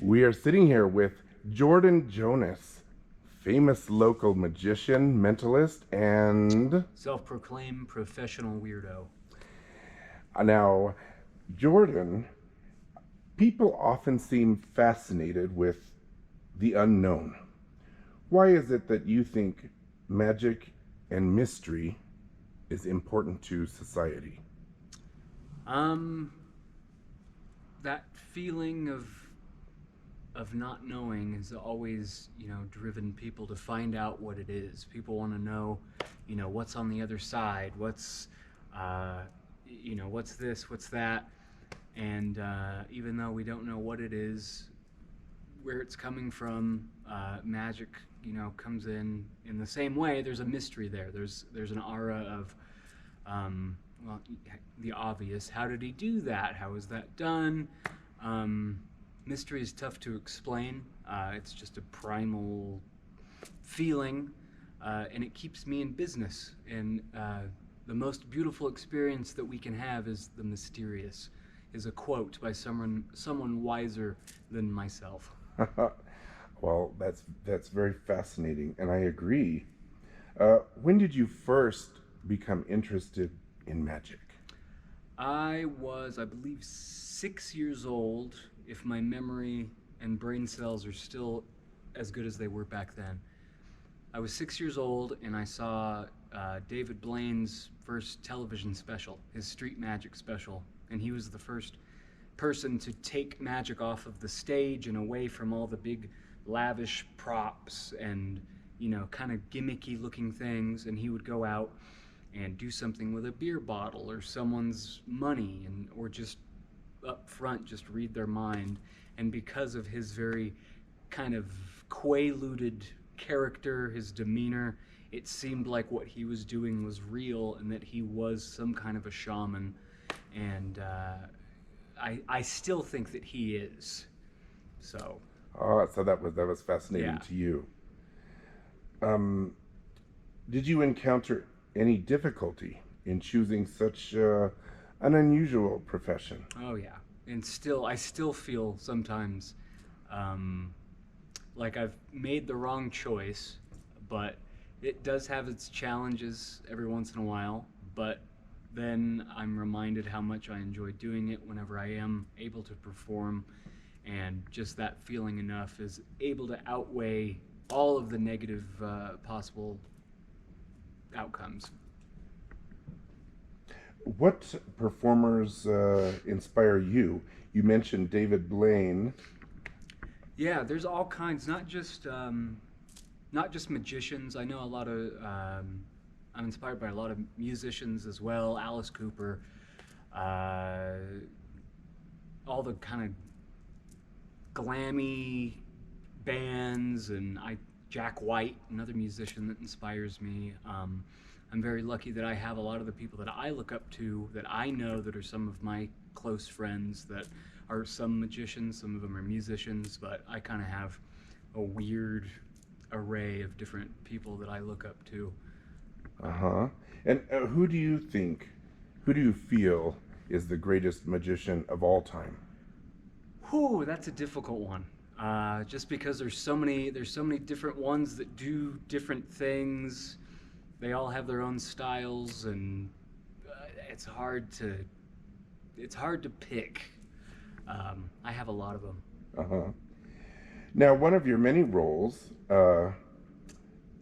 We are sitting here with Jordan Jonas, famous local magician, mentalist, and Self-proclaimed professional weirdo. now, Jordan, people often seem fascinated with the unknown. Why is it that you think magic and mystery is important to society? That feeling of not knowing has always, driven people to find out what it is. People want to know, what's on the other side, what's this, what's that, and even though we don't know what it is, where it's coming from, magic, comes in the same way. There's a mystery there. There's an aura of, well, the obvious. How did he do that? How was that done? Mystery is tough to explain. It's just a primal feeling, and it keeps me in business. And the most beautiful experience that we can have is the mysterious, is a quote by someone wiser than myself. Well, that's very fascinating, and I agree. When did you first become interested in magic? I was, I believe, 6 years old, if my memory and brain cells are still as good as they were back then. I was 6 years old, and I saw David Blaine's first television special, his street magic special, and he was the first person to take magic off of the stage and away from all the big lavish props and kind of gimmicky looking things, and he would go out and do something with a beer bottle or someone's money, or just up front just read their mind. And because of his very kind of quaaluded character, his demeanor, it seemed like what he was doing was real and that he was some kind of a shaman. And I still think that he is. So. So that was fascinating Yeah. to you. Did you encounter any difficulty in choosing such an unusual profession? Oh yeah, and I still feel sometimes like I've made the wrong choice, but it does have its challenges every once in a while. But then I'm reminded how much I enjoy doing it whenever I am able to perform, and just that feeling enough is able to outweigh all of the negative possible outcomes. What performers inspire you? You mentioned David Blaine. Yeah, there's all kinds, not just magicians. I know a lot of. I'm inspired by a lot of musicians as well. Alice Cooper, all the kind of glammy bands, and Jack White, another musician that inspires me. I'm very lucky that I have a lot of the people that I look up to, that I know, that are some of my close friends, that are some magicians, some of them are musicians, but I kind of have a weird array of different people that I look up to. Uh-huh. And who do you feel is the greatest magician of all time? Whew, that's a difficult one. Just because there's so many different ones that do different things. They all have their own styles, and it's hard to pick. I have a lot of them. Uh-huh. Now, one of your many roles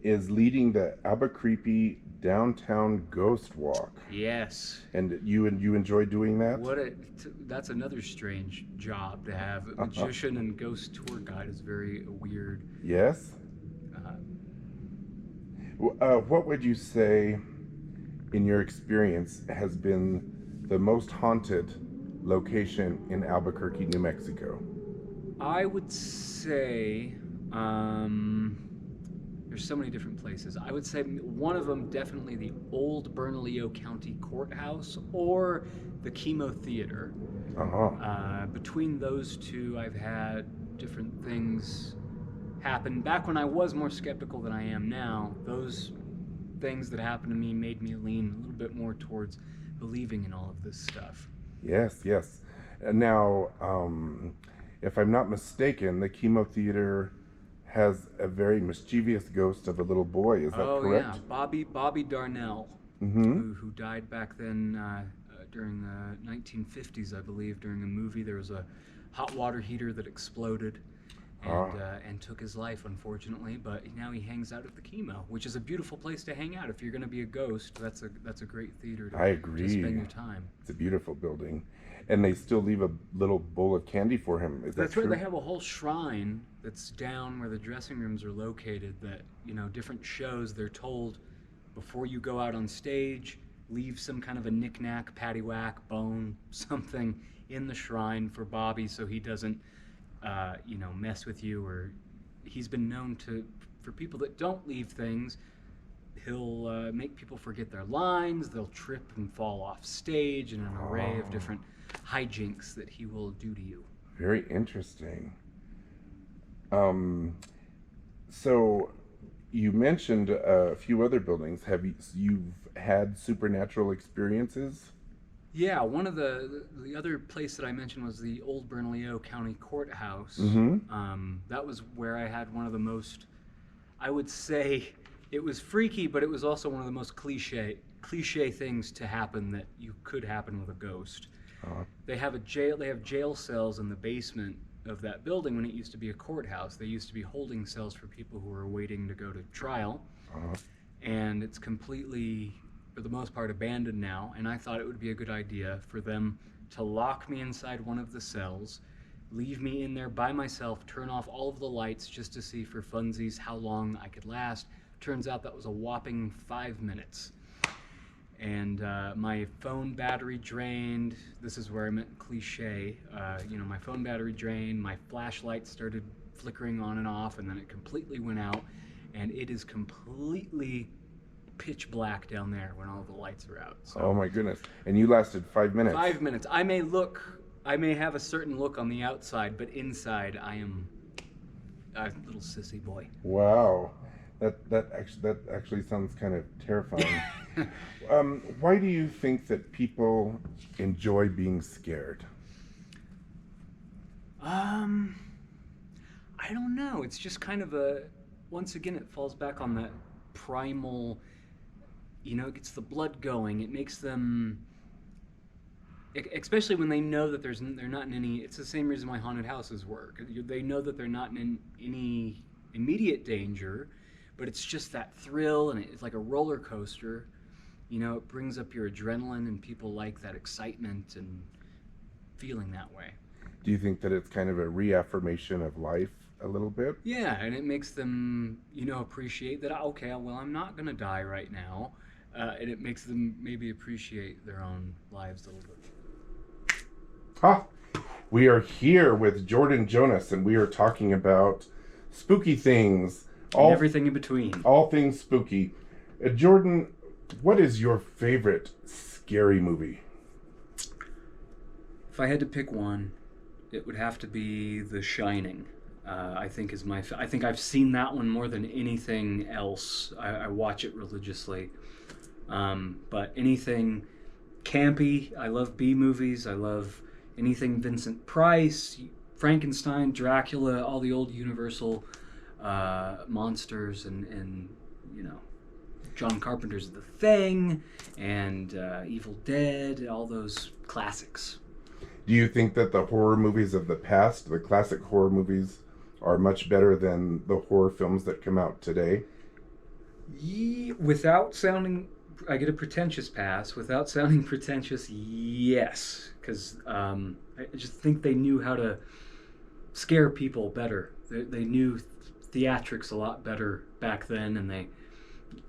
is leading the Albuquerque downtown ghost walk. Yes. And you enjoy doing that? That's another strange job to have. A magician and ghost tour guide is very weird. Yes. What would you say, in your experience, has been the most haunted location in Albuquerque, New Mexico? I would say there's so many different places. I would say one of them, definitely the old Bernalillo County Courthouse or the Chemo Theater. Uh-huh. Between those two, I've had different things happen. Back when I was more skeptical than I am now, those things that happened to me made me lean a little bit more towards believing in all of this stuff. Yes, yes. Now, if I'm not mistaken, the chemo theater has a very mischievous ghost of a little boy. Is that correct? Yeah, Bobby Darnell, Mm-hmm. who died back then during the 1950s, I believe. During a movie, there was a hot water heater that exploded and took his life, unfortunately. But now he hangs out at the chemo, which is a beautiful place to hang out. If you're going to be a ghost, that's a great theater I agree. to spend your time. It's a beautiful building. And they still leave a little bowl of candy for him. Is that That's true? right. They have a whole shrine that's down where the dressing rooms are located. That different shows. They're told before you go out on stage, leave some kind of a knick-knack, paddywhack, bone, something in the shrine for Bobby, so he doesn't, mess with you. Or he's been known for people that don't leave things. He'll make people forget their lines. They'll trip and fall off stage, and an array of different hijinks that he will do to you. Very interesting. So you mentioned a few other buildings. You've had supernatural experiences? Yeah, one of the other place that I mentioned was the old Bernalillo County Courthouse. Mm-hmm. That was where I had one of the most, I would say, it was freaky, but it was also one of the most cliche things to happen that you could happen with a ghost. They have jail cells in the basement of that building. When it used to be a courthouse, they used to be holding cells for people who were waiting to go to trial. And it's completely, for the most part, abandoned now. And I thought it would be a good idea for them to lock me inside one of the cells, leave me in there by myself, turn off all of the lights just to see for funsies how long I could last. Turns out that was a whopping 5 minutes. And my phone battery drained. This is where I meant cliche. My phone battery drained, my flashlight started flickering on and off, and then it completely went out. And it is completely pitch black down there when all the lights are out. So, oh my goodness. And you lasted 5 minutes. 5 minutes. I may have a certain look on the outside, but inside I am a little sissy boy. Wow. That actually sounds kind of terrifying. Why do you think that people enjoy being scared? I don't know. It's just kind of once again, it falls back on that primal, it gets the blood going. It makes them, especially when they know that they're not in any, it's the same reason why haunted houses work. They know that they're not in any immediate danger, but it's just that thrill, and it's like a roller coaster. It brings up your adrenaline, and people like that excitement and feeling that way. Do you think that it's kind of a reaffirmation of life a little bit? Yeah, and it makes them, appreciate that, okay, well, I'm not going to die right now. And it makes them maybe appreciate their own lives a little bit. We are here with Jordan Jonas, and we are talking about spooky things. Everything in between. All things spooky. Jordan, what is your favorite scary movie? If I had to pick one, it would have to be The Shining. I think I think I've seen that one more than anything else. I watch it religiously. But anything campy, I love B movies. I love anything Vincent Price, Frankenstein, Dracula, all the old Universal monsters, and John Carpenter's The Thing, and Evil Dead, all those classics. Do you think that the horror movies of the past, the classic horror movies, are much better than the horror films that come out today? Without sounding, I get a pretentious pass. Without sounding pretentious, yes. Because I just think they knew how to scare people better. They knew theatrics a lot better back then, and they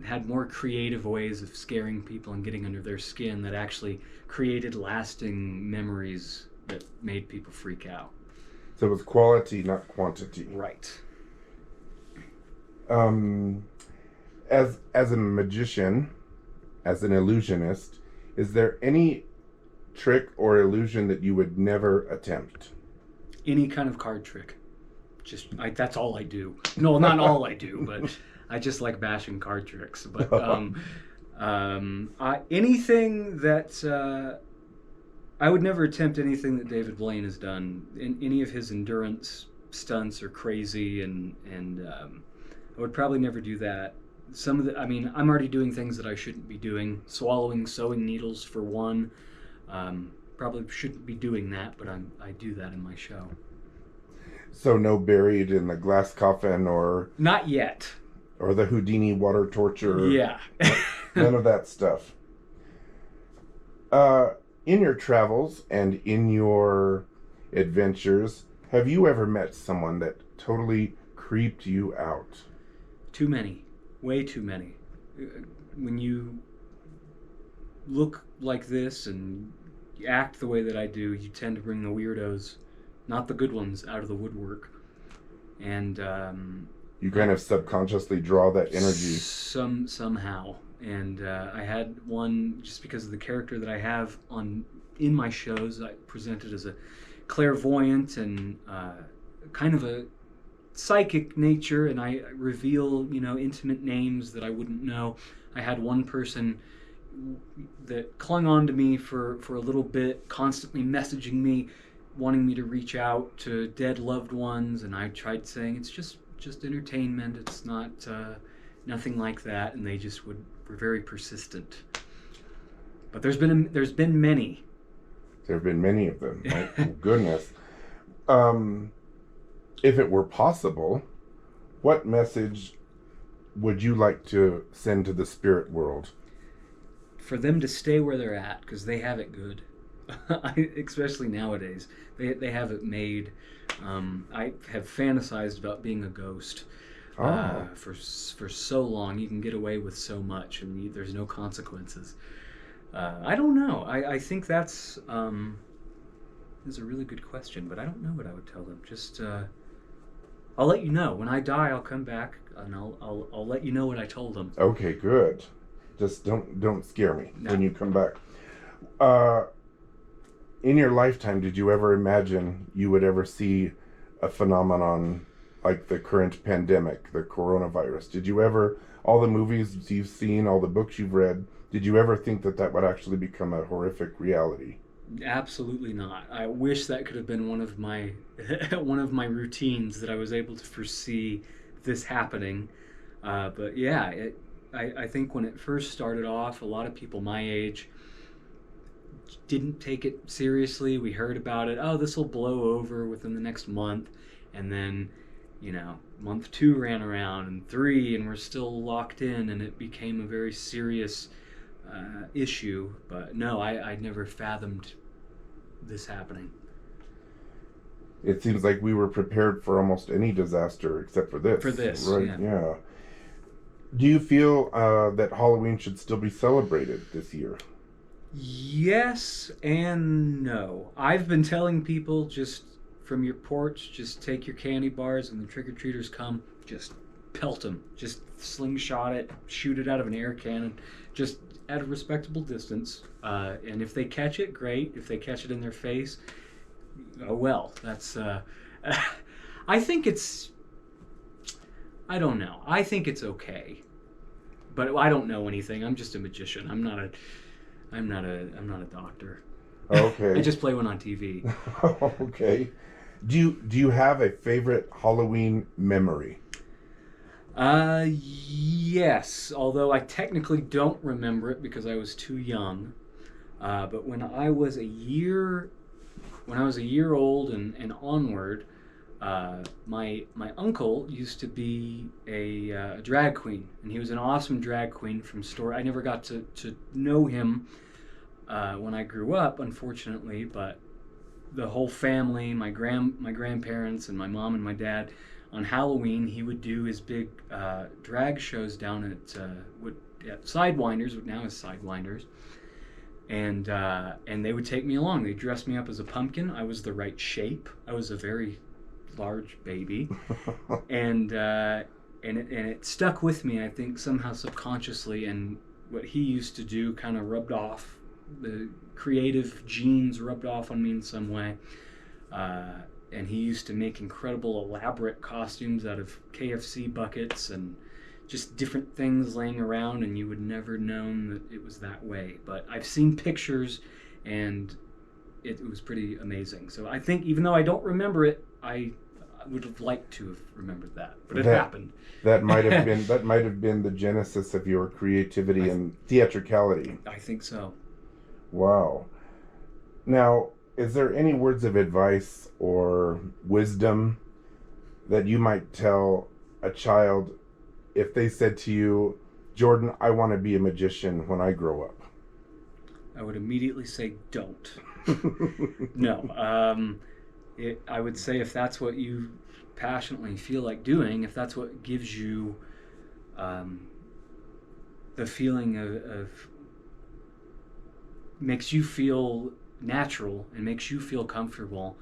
had more creative ways of scaring people and getting under their skin that actually created lasting memories that made people freak out. So it was quality, not quantity. Right. As a magician, as an illusionist, is there any trick or illusion that you would never attempt? Any kind of card trick. That's all I do. No, not all I do, but I just like bashing card tricks. But anything that I would never attempt anything that David Blaine has done. In any of his endurance stunts are crazy, and I would probably never do that. I mean, I'm already doing things that I shouldn't be doing. Swallowing sewing needles for one. Probably shouldn't be doing that, but I do that in my show. So no buried in the glass coffin or Not yet. or the Houdini water torture. Yeah. None of that stuff. In your travels and in your adventures, have you ever met someone that totally creeped you out? Too many. Way too many. When you look like this and you act the way that I do, you tend to bring the weirdos, not the good ones, out of the woodwork. And you kind of subconsciously draw that energy. Somehow. And I had one, just because of the character that I have in my shows, I presented as a clairvoyant and kind of a psychic nature, and I reveal, intimate names that I wouldn't know. I had one person that clung on to me for a little bit, constantly messaging me, wanting me to reach out to dead loved ones, and I tried saying it's just entertainment. It's not nothing like that, and they just were very persistent. But there's been many. There have been many of them. My goodness. If it were possible, what message would you like to send to the spirit world? For them to stay where they're at, because they have it good. Especially nowadays, they have it made. I have fantasized about being a ghost for so long. You can get away with so much, and there's no consequences. I don't know. I think that's is a really good question, but I don't know what I would tell them. Just I'll let you know when I die. I'll come back and I'll let you know what I told them. Okay, good. Just don't scare me when you come back. In your lifetime, did you ever imagine you would ever see a phenomenon like the current pandemic, the coronavirus? Did you ever, all the movies you've seen, all the books you've read, did you ever think that would actually become a horrific reality? Absolutely not. I wish that could have been one of my routines, that I was able to foresee this happening. But yeah, I think when it first started off, a lot of people my age didn't take it seriously. We heard about it. Oh, this will blow over within the next month. And then, month 2 ran around, and 3, and we're still locked in, and it became a very serious issue. But no, I never fathomed this happening. It seems like we were prepared for almost any disaster except for this. For this, right? Yeah. Do you feel that Halloween should still be celebrated this year? Yes and no. I've been telling people, just from your porch, just take your candy bars, and the trick-or-treaters come, just pelt them. Just slingshot it, shoot it out of an air cannon, just at a respectable distance. And if they catch it, great. If they catch it in their face, oh well. That's I think it's, I don't know. I think it's okay. But I don't know anything. I'm just a magician. I'm not a doctor. Okay. I just play one on TV. Okay. Do you have a favorite Halloween memory? Yes. Although I technically don't remember it because I was too young. But when I was a year old and onward, my uncle used to be a drag queen, and he was an awesome drag queen from Story. I never got to know him when I grew up, unfortunately, but the whole family, my grandparents and my mom and my dad, on Halloween he would do his big drag shows down at Sidewinders, what now is Sidewinders, and they would take me along. They dressed me up as a pumpkin. I was the right shape. I was a very large baby, and it stuck with me, I think, somehow subconsciously. And what he used to do kind of rubbed off. The creative genes rubbed off on me in some way. And he used to make incredible, elaborate costumes out of KFC buckets and just different things laying around, and you would never known that it was that way. But I've seen pictures, and it was pretty amazing. So I think, even though I don't remember it, I would have liked to have remembered that, but it happened. That might have been the genesis of your creativity and theatricality. I think so. Wow. Now, is there any words of advice or wisdom that you might tell a child if they said to you, Jordan, I want to be a magician when I grow up? I would immediately say, don't. No. I would say, if that's what you passionately feel like doing, if that's what gives you the feeling of makes you feel natural and makes you feel comfortable,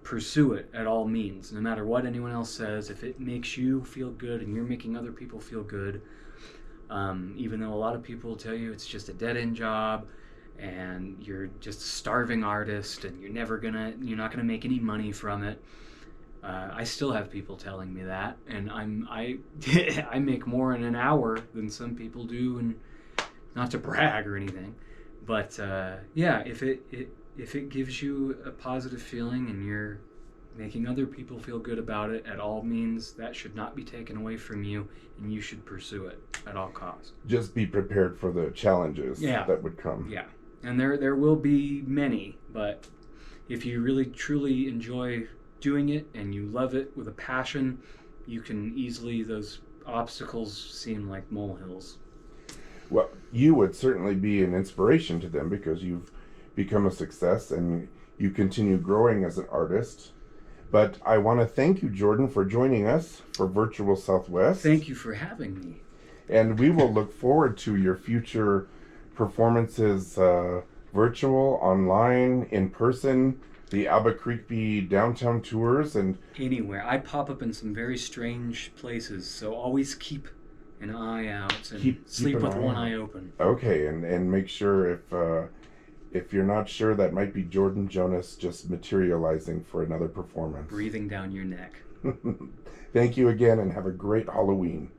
pursue it at all means, no matter what anyone else says. If it makes you feel good and you're making other people feel good, even though a lot of people tell you it's just a dead-end job and you're just a starving artist and you're not gonna make any money from it. I still have people telling me that, and I make more in an hour than some people do, and not to brag or anything, but if it gives you a positive feeling and you're making other people feel good about it, at all means, that should not be taken away from you, and you should pursue it at all costs. Just be prepared for the challenges that would come. Yeah, and there will be many, but if you really truly enjoy doing it and you love it with a passion, you can easily, those obstacles seem like molehills. Well, you would certainly be an inspiration to them because you've become a success and you continue growing as an artist. But I want to thank you, Jordan, for joining us for Virtual Southwest. Thank you for having me. And we will look forward to your future performances, virtual, online, in person, the Albuquerque downtown tours, and anywhere. I pop up in some very strange places, so always keep an eye out and sleep with one eye open. Okay, and make sure if you're not sure, that might be Jordan Jonas just materializing for another performance. Breathing down your neck. Thank you again, and have a great Halloween.